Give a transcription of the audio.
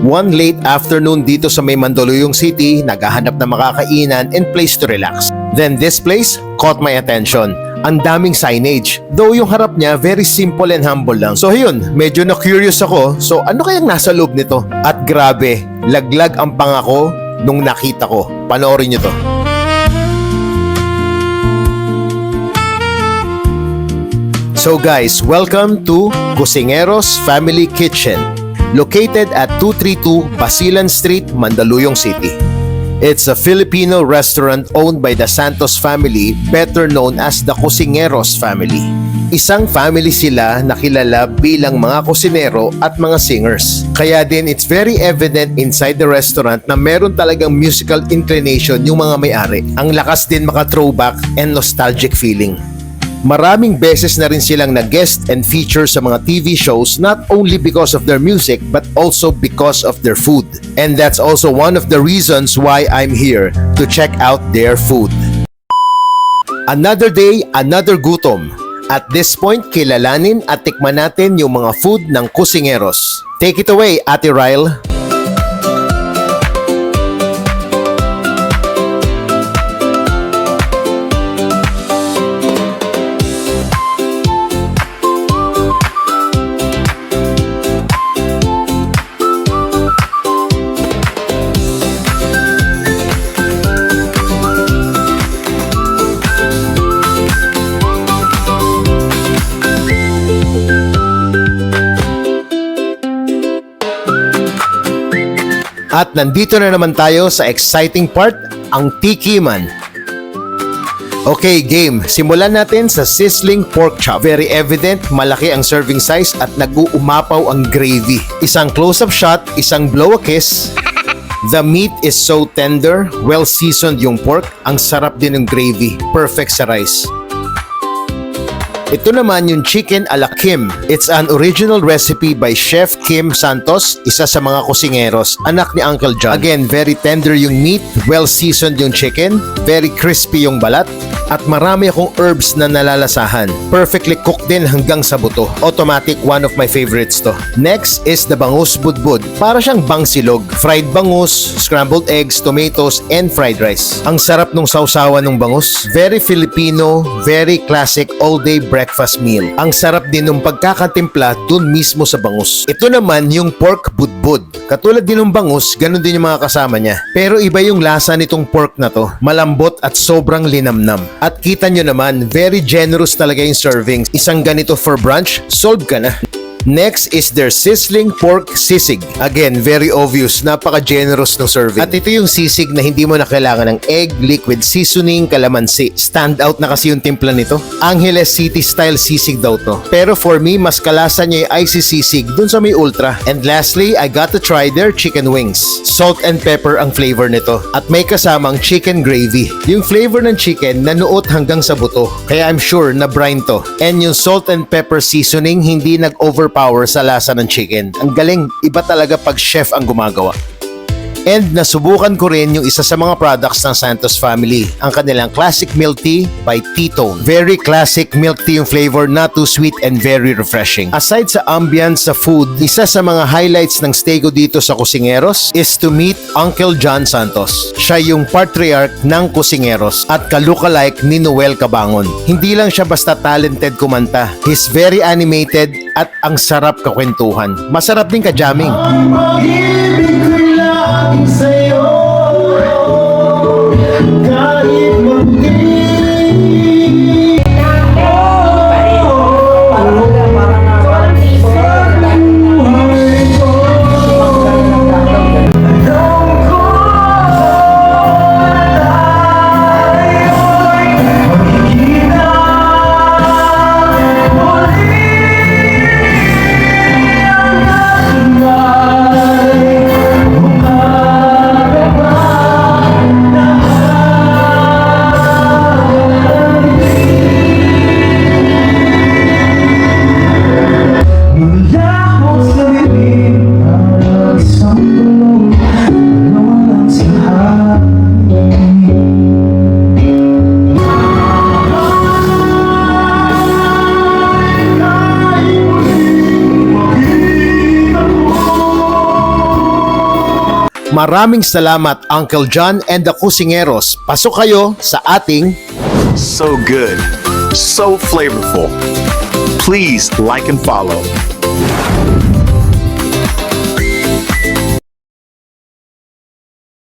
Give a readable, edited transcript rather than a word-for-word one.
One late afternoon dito sa may Mandaluyong City, naghahanap na makakainan and place to relax. Then this place caught my attention. Ang daming signage, though yung harap niya very simple and humble lang. So yun, medyo na-curious ako, so ano kayang nasa loob nito? At grabe, laglag ang pangako nung nakita ko. Panoorin nyo to. So guys, welcome to Cosingeros Family Kitchen, located at 232 Basilan Street, Mandaluyong City. It's a Filipino restaurant owned by the Santos family, better known as the Cosingeros family. Isang family sila na kilala bilang mga kusinero at mga singers. Kaya din it's very evident inside the restaurant na meron talagang musical inclination yung mga may-ari. Ang lakas din maka-throwback and nostalgic feeling. Maraming beses na rin silang nag-guest and feature sa mga TV shows not only because of their music but also because of their food. And that's also one of the reasons why I'm here to check out their food. Another day, another gutom. At this point, kilalanin at tikman natin yung mga food ng Cosingeros. Take it away, Ate Ryle. At nandito na naman tayo sa exciting part, ang tikiman. Okay, game. Simulan natin sa sizzling pork chop. Very evident, malaki ang serving size at nag-uumapaw ang gravy. Isang close-up shot, isang blow a kiss. The meat is so tender, well seasoned yung pork. Ang sarap din ng gravy. Perfect sa rice. Ito naman yung chicken a la Kim. It's an original recipe by Chef Kim Santos, isa sa mga kusingeros, anak ni Uncle John. Again, very tender yung meat, well seasoned yung chicken, very crispy yung balat, at marami akong herbs na nalalasahan. Perfectly cooked din hanggang sa buto. Automatic, one of my favorites to. Next is the bangus budbud. Para siyang bangsilog. Fried bangus, scrambled eggs, tomatoes, and fried rice. Ang sarap nung sausawan ng bangus. Very Filipino, very classic all-day breakfast meal. Ang sarap din nung pagkakatimpla dun mismo sa bangus. Ito naman yung pork budbud. Katulad din ng bangus, ganun din yung mga kasama niya. Pero iba yung lasa nitong pork na to. Malambot at sobrang linamnam. At kita nyo naman, very generous talaga yung servings. Isang ganito for brunch, solve ka na. Next is their sizzling pork sisig. Again, very obvious, napaka-generous ng serving. At ito yung sisig na hindi mo na kailangan ng egg, liquid seasoning, kalamansi. Stand out na kasi yung timpla nito. Angeles City style sisig daw to. Pero for me, mas kalasa niya yung icy sisig dun sa may ultra. And lastly, I got to try their chicken wings. Salt and pepper ang flavor nito. At may kasamang chicken gravy. Yung flavor ng chicken nanuot hanggang sa buto. Kaya I'm sure na brine to. And yung salt and pepper seasoning hindi nag-overpower sa lasa ng chicken. Ang galing, iba talaga pag chef ang gumagawa. And nasubukan ko rin yung isa sa mga products ng Santos family, ang kanilang classic milk tea by T-Tone. Very classic milk tea yung flavor, not too sweet and very refreshing. Aside sa ambience sa food, isa sa mga highlights ng stay ko dito sa Cosingeros is to meet Uncle John Santos. Siya yung patriarch ng Cosingeros at ka-lookalike ni Noel Cabangon. Hindi lang siya basta talented kumanta. He's very animated at ang sarap kakwentuhan. Masarap din ka-jamming. Sa'yo, kahit maging Maraming salamat Uncle John and the Kusingeros. Pasok kayo sa ating So good, so flavorful. Please like and follow.